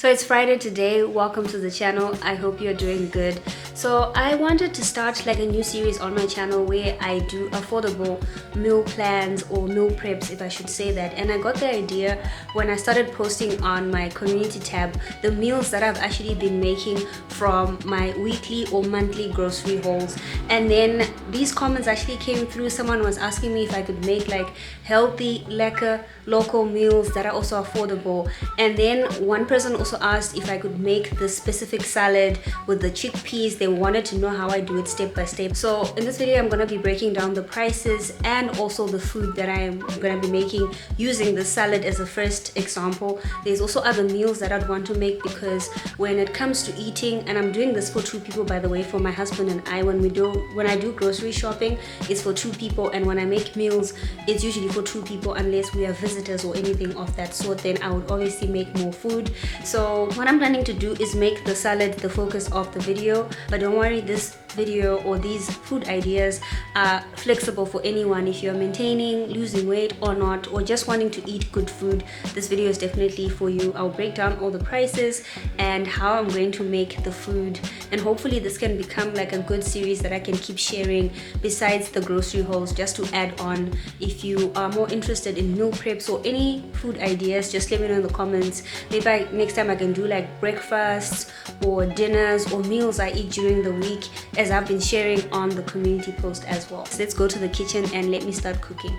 So it's Friday today. Welcome to the channel. I hope you're doing good. So I wanted to start like a new series on my channel where I do affordable meal plans or meal preps, if I should say that. And I got the idea when I started posting on my community tab the meals that I've actually been making from my weekly or monthly grocery hauls. And then these comments actually came through. Someone was asking me if I could make like healthy, lekker, local meals that are also affordable. And then one person also asked if I could make the specific salad with the chickpeas. They wanted to know how I do it step by step. So in this video I'm going to be breaking down the prices and also the food that I'm going to be making using the salad as a first example. There's also other meals that I'd want to make because when it comes to eating, and I'm doing this for two people by the way, for my husband and I, when I do grocery shopping it's for two people, and when I make meals it's usually for two people unless we have visitors or anything of that sort. Then I would obviously make more food. So what I'm planning to do is make the salad the focus of the video, but don't worry, this video or these food ideas are flexible for anyone. If you're maintaining, losing weight or not, or just wanting to eat good food, this video is definitely for you. I'll break down all the prices and how I'm going to make the food, and hopefully this can become like a good series that I can keep sharing besides the grocery hauls, just to add on. If you are more interested in meal preps or any food ideas, just let me know in the comments. Maybe next time I can do like breakfasts or dinners or meals I eat during the week, as I've been sharing on the community post as well. So let's go to the kitchen and let me start cooking.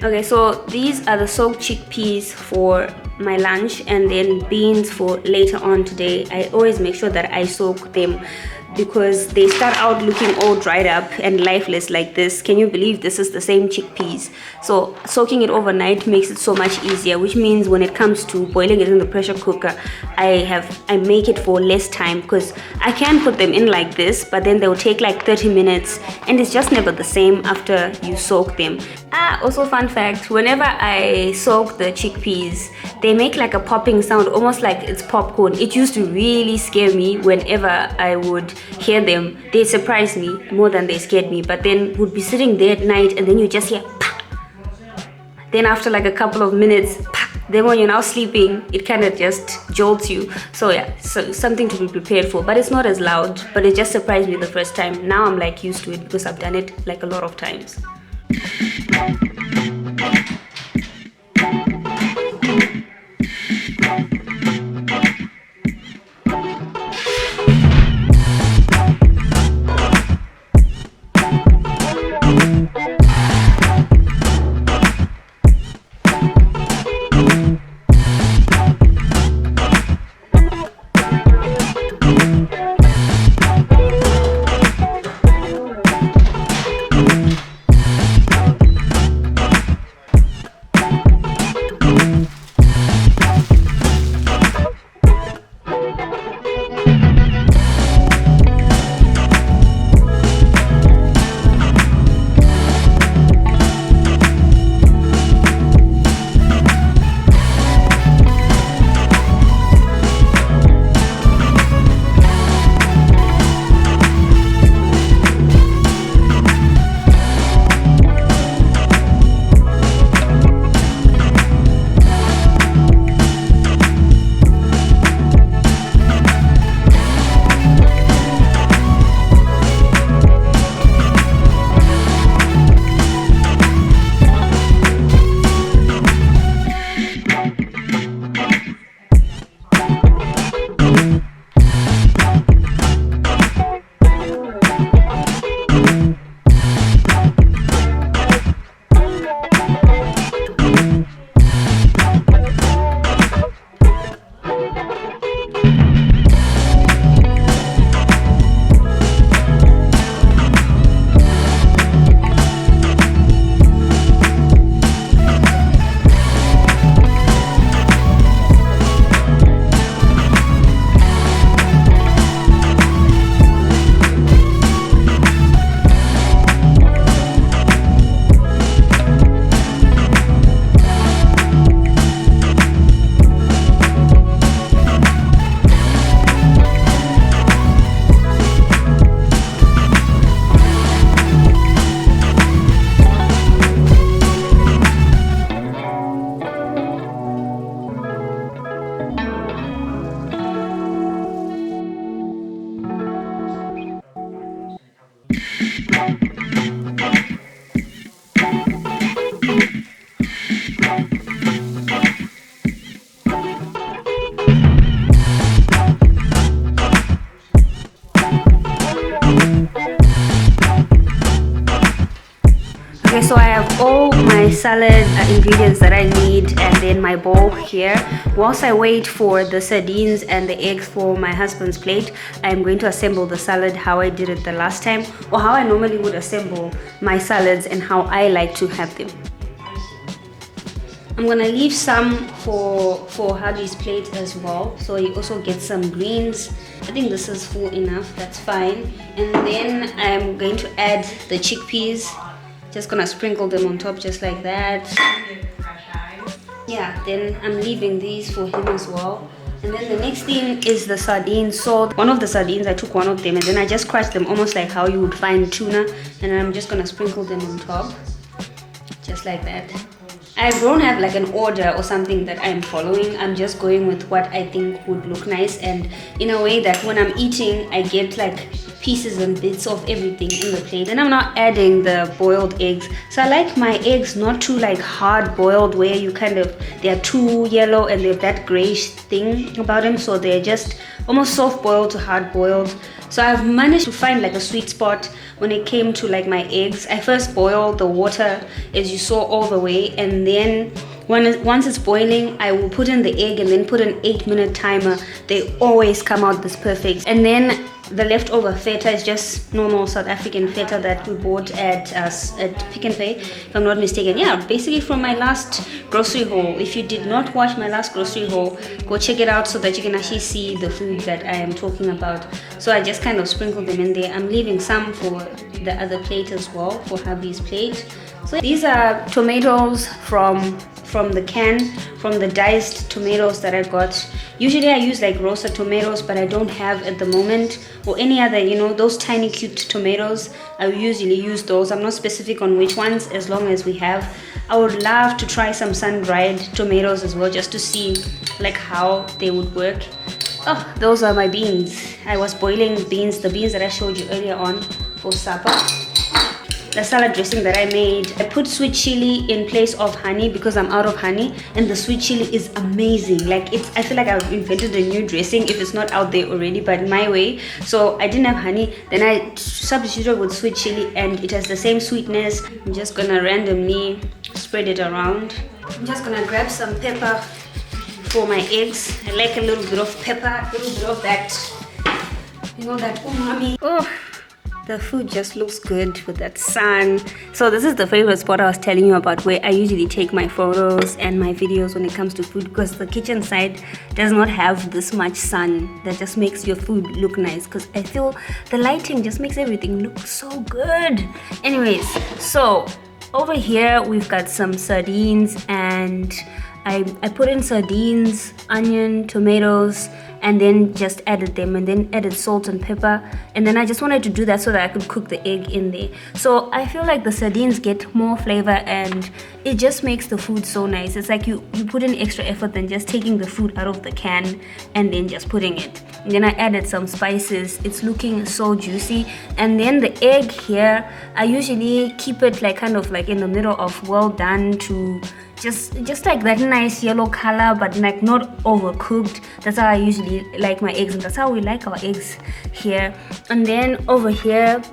Okay, so these are the soaked chickpeas for my lunch, and then beans for later on today. I always make sure that I soak them because they start out looking all dried up and lifeless like this. Can you believe this is the same chickpeas? So soaking it overnight makes it so much easier, which means when it comes to boiling it in the pressure cooker, I make it for less time, because I can put them in like this, but then they'll take like 30 minutes and it's just never the same after you soak them. Also fun fact, whenever I soak the chickpeas, they make like a popping sound, almost like it's popcorn. It used to really scare me whenever I would hear them. They surprised me more than they scared me, but then would be sitting there at night and then you just hear pah. Then after like a couple of minutes, pah. Then when you're now sleeping, it kind of just jolts you. So yeah, so something to be prepared for, but it's not as loud. But it just surprised me the first time. Now I'm like used to it because I've done it like a lot of times. all my salad ingredients that I need, and then my bowl here. Whilst I wait for the sardines and the eggs for my husband's plate, I'm going to assemble the salad how I did it the last time, or how I normally would assemble my salads and how I like to have them. I'm gonna leave some for Hubby's plate as well, so he also gets some greens. I think this is full enough, that's fine. And then I'm going to add the chickpeas. Just gonna sprinkle them on top just like that. Yeah, then I'm leaving these for him as well. And then the next thing is the sardines. So one of the sardines, I took one of them and then I just crushed them almost like how you would find tuna, and then I'm just gonna sprinkle them on top just like that. I don't have like an order or something that I'm following. I'm just going with what I think would look nice, and in a way that when I'm eating I get like pieces and bits of everything in the plate. Then I'm not adding the boiled eggs. So I like my eggs not too like hard boiled where you kind of, they're too yellow and they have that grayish thing about them. So they're just almost soft boiled to hard boiled. So I've managed to find like a sweet spot when it came to like my eggs. I first boil the water as you saw all the way, and then once it's boiling I will put in the egg and then put an 8-minute timer. They always come out this perfect. And then the leftover feta is just normal South African feta that we bought at Pick n Pay, if I'm not mistaken. Yeah, basically from my last grocery haul. If you did not watch my last grocery haul, go check it out so that you can actually see the food that I am talking about. So I just kind of sprinkled them in there. I'm leaving some for the other plate as well, for Hubby's plate. So these are tomatoes from the can, from the diced tomatoes that I got. Usually I use like roasted tomatoes, but I don't have at the moment, or any other, you know, those tiny cute tomatoes. I usually use those. I'm not specific on which ones, as long as we have. I would love to try some sun-dried tomatoes as well, just to see like how they would work. Oh, those are my beans. I was boiling beans, the beans that I showed you earlier on, for supper. The salad dressing that I made, I put sweet chili in place of honey because I'm out of honey, and the sweet chili is amazing. Like, it's, I feel like I've invented a new dressing if it's not out there already, but my way. So I didn't have honey, then I substituted with sweet chili and it has the same sweetness. I'm just gonna randomly spread it around. I'm just gonna grab some pepper for my eggs. I like a little bit of pepper, a little bit of that, you know, that umami. Oh, the food just looks good with that sun. So this is the favorite spot I was telling you about, where I usually take my photos and my videos when it comes to food, because the kitchen side does not have this much sun that just makes your food look nice, because I feel the lighting just makes everything look so good. Anyways, so over here we've got some sardines, and I put in sardines, onion, tomatoes, and then just added them, and then added salt and pepper. And then I just wanted to do that so that I could cook the egg in there. So I feel like the sardines get more flavor and it just makes the food so nice. It's like you put in extra effort than just taking the food out of the can and then just putting it. And then I added some spices. It's looking so juicy. And then the egg here, I usually keep it like kind of like in the middle of well done to just like that nice yellow color, but like not overcooked. That's how I usually like my eggs, and that's how we like our eggs here. And then over here,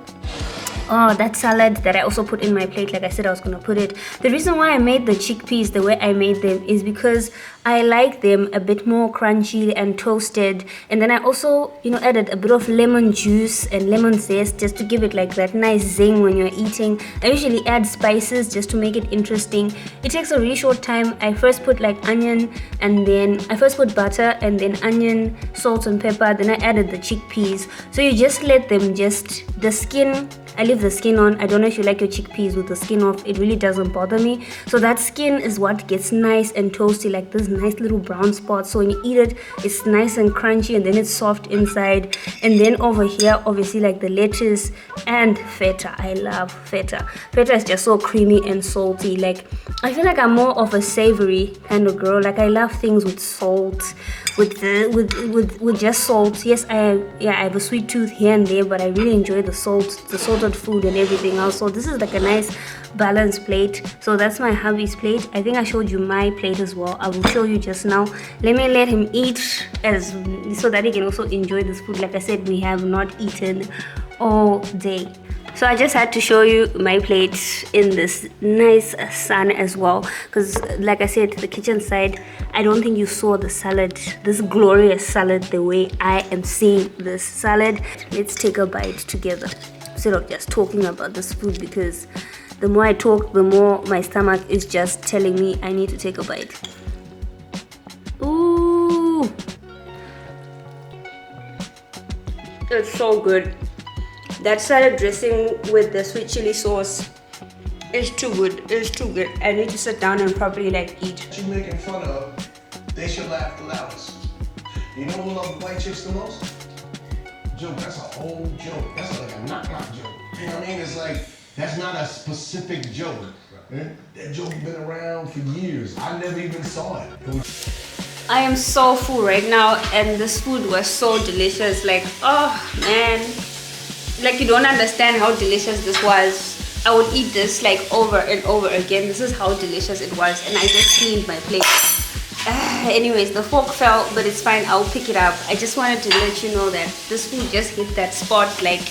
oh, that salad that I also put in my plate, like I said I was gonna put it. The reason why I made the chickpeas the way I made them is because I like them a bit more crunchy and toasted. And then I also, you know, added a bit of lemon juice and lemon zest just to give it like that nice zing when you're eating. I usually add spices just to make it interesting. It takes a really short time. I first put like onion, and then I first put butter, and then onion, salt and pepper. Then I added the chickpeas. So you just let them the skin, I leave the skin on. I don't know if you like your chickpeas with the skin off. It really doesn't bother me. So that skin is what gets nice and toasty, like this nice little brown spots. So when you eat it, it's nice and crunchy, and then it's soft inside. And then over here, obviously, like the lettuce and feta. I love feta. Feta is just so creamy and salty. Like, I feel like I'm more of a savory kind of girl. Like, I love things with salt, with just salt. Yes, I have a sweet tooth here and there, but I really enjoy the salt, the salted food and everything else. So this is like a nice balanced plate. So that's my hubby's plate. I think I showed you my plate as well. I will show you just now. Let me let him eat so that he can also enjoy this food. Like I said, we have not eaten all day. So I just had to show you my plate in this nice sun as well, because like I said, the kitchen side, I don't think you saw the salad, this glorious salad, the way I am seeing this salad. Let's take a bite together instead of just talking about this food, because the more I talk, the more my stomach is just telling me I need to take a bite. Ooh, it's so good. That salad dressing with the sweet chili sauce is too good. It's too good. I need to sit down and properly like eat. What you making fun of, they should laugh the loudest. You know who loves white chicks the most? Joke, that's an old joke. That's like a knock-knock joke. You know what I mean? It's like, that's not a specific joke. That joke been around for years. I never even saw it. I am so full right now, and this food was so delicious. Like, oh man. Like, you don't understand how delicious this was. I would eat this like over and over again. This is how delicious it was, and I just cleaned my plate. Anyways, the fork fell, but it's fine. I'll pick it up. I just wanted to let you know that this food just hit that spot like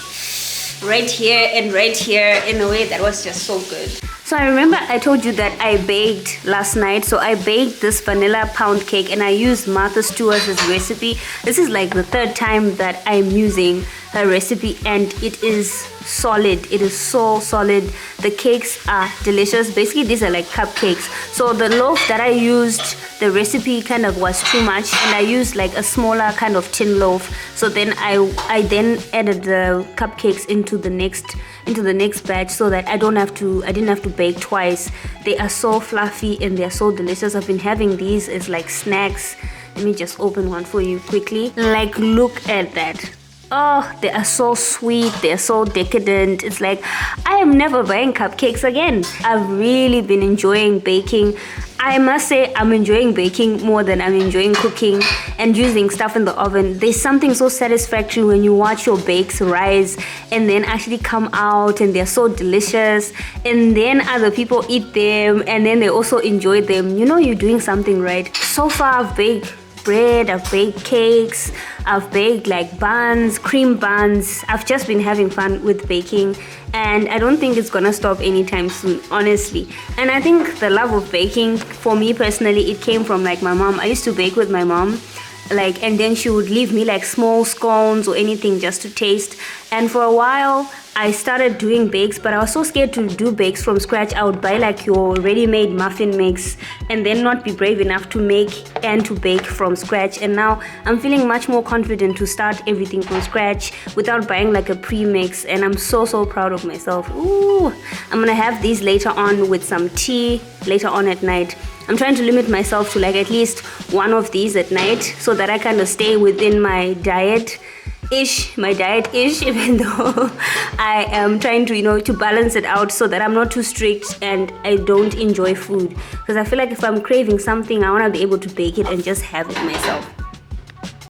right here and right here in a way that was just so good. So I remember I told you that I baked last night. So I baked this vanilla pound cake, and I used Martha Stewart's recipe. This is like the third time that I'm using her recipe, and it is solid. It is so solid. The cakes are delicious. Basically, these are like cupcakes. So the loaf that I used, the recipe kind of was too much, and I used like a smaller kind of tin loaf. So then I then added the cupcakes into the next batch, so that I didn't have to bake twice. They are so fluffy and they're so delicious. I've been having these as like snacks. Let me just open one for you quickly. Like, look at that. Oh, they are so sweet. They're so decadent. It's like, I am never buying cupcakes again. I've really been enjoying baking. I must say, I'm enjoying baking more than I'm enjoying cooking and using stuff in the oven. There's something so satisfactory when you watch your bakes rise and then actually come out and they're so delicious, and then other people eat them and then they also enjoy them. You know you're doing something right. So far, I've baked bread, I've baked cakes, I've baked like buns, cream buns. I've just been having fun with baking, and I don't think it's gonna stop anytime soon, honestly. And I think the love of baking, for me personally, it came from like my mom. I used to bake with my mom, like, and then she would leave me like small scones or anything just to taste. And for a while I started doing bakes, but I was so scared to do bakes from scratch. I would buy like your ready-made muffin mix and then not be brave enough to make and to bake from scratch. And now I'm feeling much more confident to start everything from scratch without buying like a pre-mix, and I'm so proud of myself. Ooh, I'm gonna have these later on with some tea later on at night. I'm trying to limit myself to like at least one of these at night, so that I kind of stay within my diet-ish, even though I am trying to, you know, to balance it out so that I'm not too strict and I don't enjoy food. Because I feel like if I'm craving something, I want to be able to bake it and just have it myself.